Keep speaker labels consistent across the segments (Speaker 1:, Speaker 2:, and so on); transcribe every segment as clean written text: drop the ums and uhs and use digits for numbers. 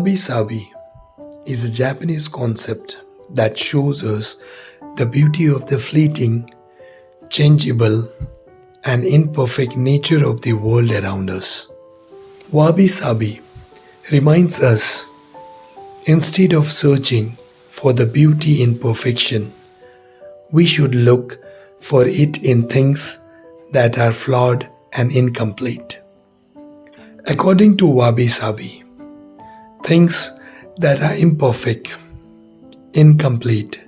Speaker 1: Wabi-Sabi is a Japanese concept that shows us the beauty of the fleeting, changeable, and imperfect nature of the world around us. Wabi-Sabi reminds us, instead of searching for the beauty in perfection, we should look for it in things that are flawed and incomplete. According to Wabi-Sabi, things that are imperfect, incomplete,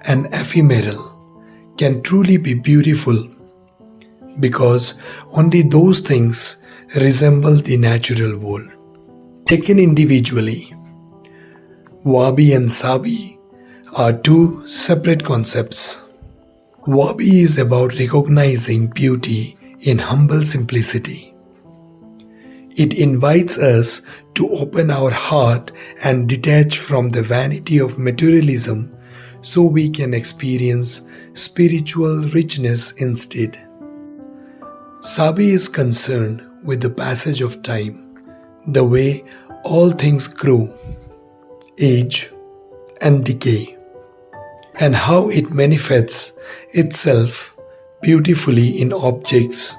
Speaker 1: and ephemeral can truly be beautiful because only those things resemble the natural world. Taken individually, Wabi and Sabi are two separate concepts. Wabi is about recognizing beauty in humble simplicity. It invites us to open our heart and detach from the vanity of materialism so we can experience spiritual richness instead. Sabi is concerned with the passage of time, the way all things grow, age, and decay, and how it manifests itself beautifully in objects.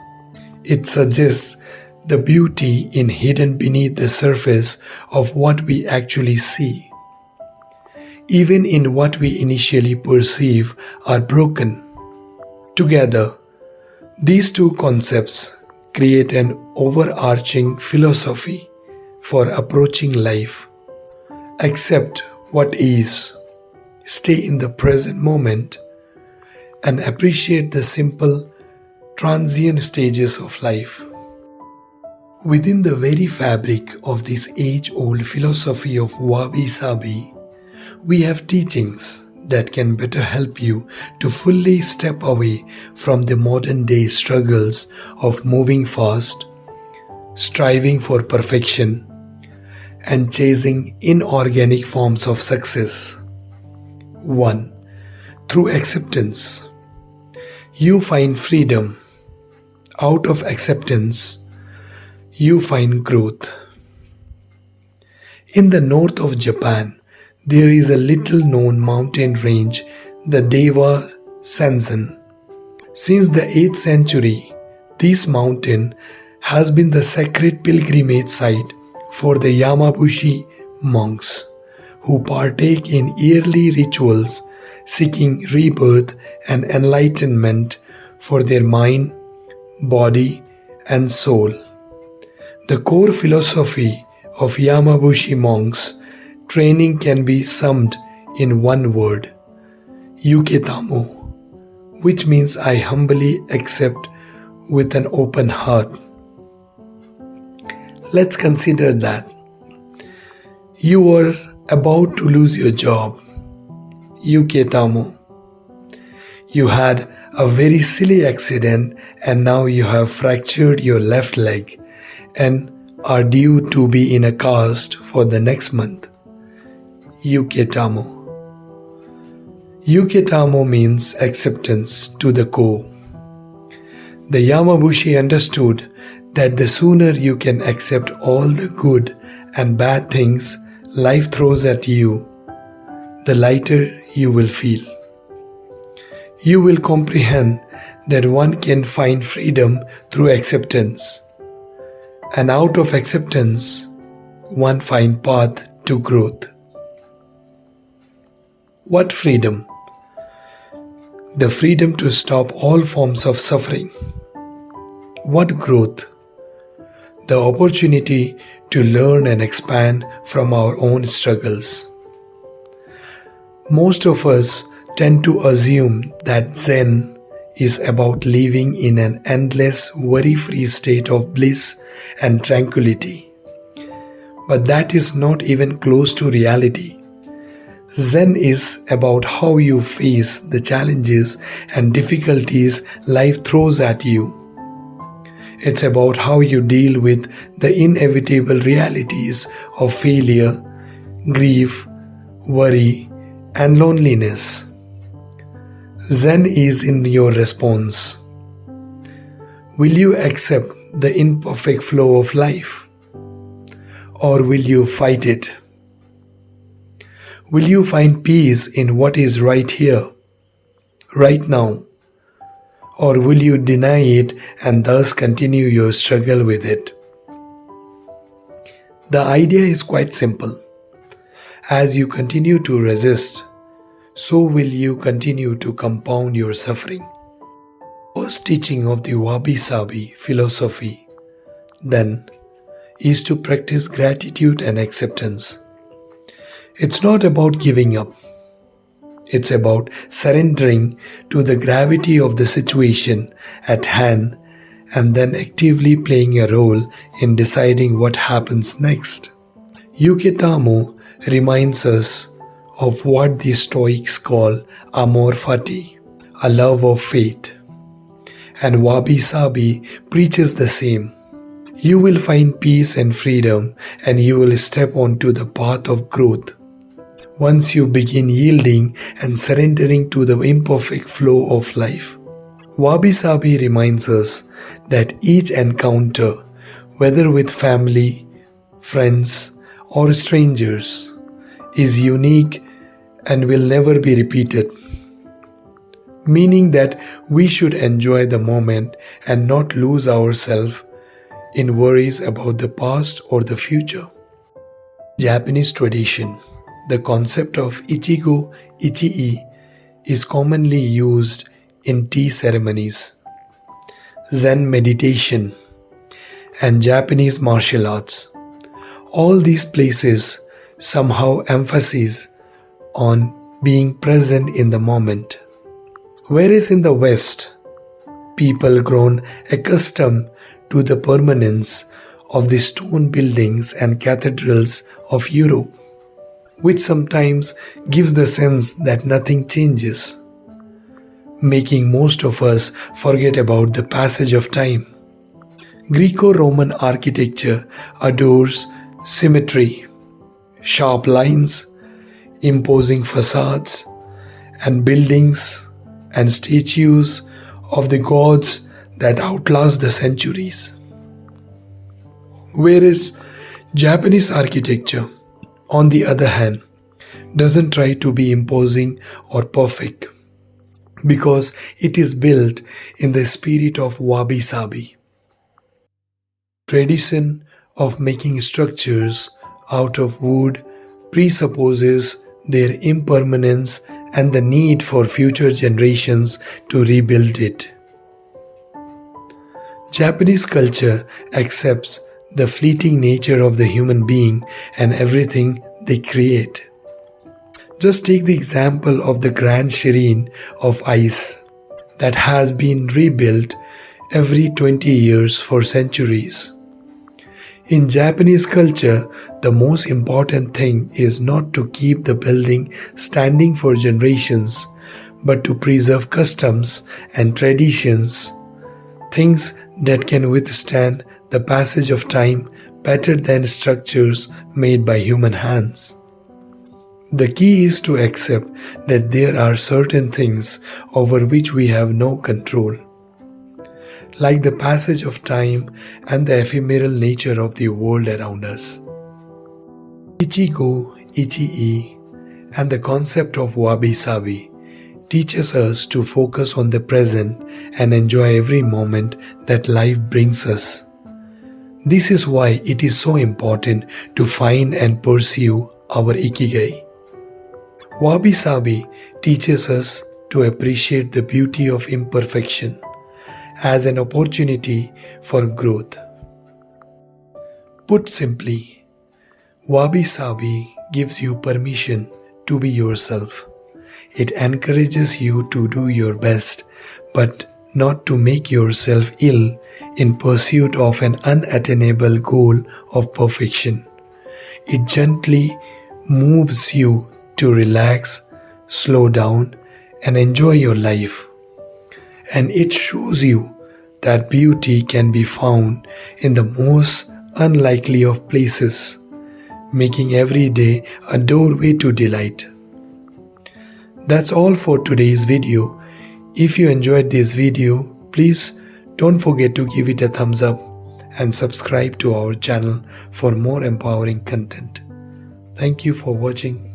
Speaker 1: It suggests the beauty in hidden beneath the surface of what we actually see, even in what we initially perceive are broken. Together, these two concepts create an overarching philosophy for approaching life. Accept what is, stay in the present moment, and appreciate the simple, transient stages of life. Within the very fabric of this age-old philosophy of Wabi-Sabi, we have teachings that can better help you to fully step away from the modern-day struggles of moving fast, striving for perfection, and chasing inorganic forms of success. 1. Through acceptance, you find freedom. Out of acceptance, you find growth. In the north of Japan, there is a little-known mountain range, the Deva Sanzen. Since the 8th century, this mountain has been the sacred pilgrimage site for the Yamabushi monks, who partake in yearly rituals seeking rebirth and enlightenment for their mind, body, and soul. The core philosophy of Yamabushi monks' training can be summed in one word, Uketamo, which means I humbly accept with an open heart. Let's consider that you were about to lose your job, Uketamo. You had a very silly accident and now you have fractured your left leg and are due to be in a cast for the next month. Uketamo. Uketamo means acceptance to the core. The Yamabushi understood that the sooner you can accept all the good and bad things life throws at you, the lighter you will feel. You will comprehend that one can find freedom through acceptance, and out of acceptance, one finds path to growth. What freedom? The freedom to stop all forms of suffering. What growth? The opportunity to learn and expand from our own struggles. Most of us tend to assume that Zen is about living in an endless, worry-free state of bliss and tranquility. But that is not even close to reality. Zen is about how you face the challenges and difficulties life throws at you. It's about how you deal with the inevitable realities of failure, grief, worry, and loneliness. Zen is in your response. Will you accept the imperfect flow of life? Or will you fight it? Will you find peace in what is right here, right now? Or will you deny it and thus continue your struggle with it? The idea is quite simple. As you continue to resist, so will you continue to compound your suffering. First teaching of the Wabi-Sabi philosophy, then, is to practice gratitude and acceptance. It's not about giving up. It's about surrendering to the gravity of the situation at hand and then actively playing a role in deciding what happens next. Uketamo reminds us of what the Stoics call amor fati, a love of fate. And Wabi-Sabi preaches the same. You will find peace and freedom, and you will step onto the path of growth. Once you begin yielding and surrendering to the imperfect flow of life. Wabi-Sabi reminds us that each encounter, whether with family, friends, or strangers, is unique and will never be repeated. Meaning that we should enjoy the moment and not lose ourselves in worries about the past or the future. Japanese tradition, the concept of Ichi-Go, Ichi-E is commonly used in tea ceremonies, Zen meditation, and Japanese martial arts. All these places somehow emphasize on being present in the moment. Whereas in the West, people grown accustomed to the permanence of the stone buildings and cathedrals of Europe, which sometimes gives the sense that nothing changes, making most of us forget about the passage of time. Greco-Roman architecture adores symmetry, sharp lines, imposing facades, and buildings and statues of the gods that outlast the centuries. Whereas Japanese architecture, on the other hand, doesn't try to be imposing or perfect because it is built in the spirit of Wabi-Sabi. Tradition of making structures out of wood presupposes their impermanence and the need for future generations to rebuild it. Japanese culture accepts the fleeting nature of the human being and everything they create. Just take the example of the Grand Shrine of ice that has been rebuilt every 20 years for centuries. In Japanese culture, the most important thing is not to keep the building standing for generations, but to preserve customs and traditions, things that can withstand the passage of time better than structures made by human hands. The key is to accept that there are certain things over which we have no control, like the passage of time and the ephemeral nature of the world around us. Ichi-Go, Ichi-E, and the concept of Wabi-Sabi teaches us to focus on the present and enjoy every moment that life brings us. This is why it is so important to find and pursue our Ikigai. Wabi-Sabi teaches us to appreciate the beauty of imperfection as an opportunity for growth. Put simply, Wabi-Sabi gives you permission to be yourself. It encourages you to do your best, but not to make yourself ill in pursuit of an unattainable goal of perfection. It gently moves you to relax, slow down, and enjoy your life. And it shows you that beauty can be found in the most unlikely of places, making every day a doorway to delight. That's all for today's video. If you enjoyed this video, please don't forget to give it a thumbs up and subscribe to our channel for more empowering content. Thank you for watching.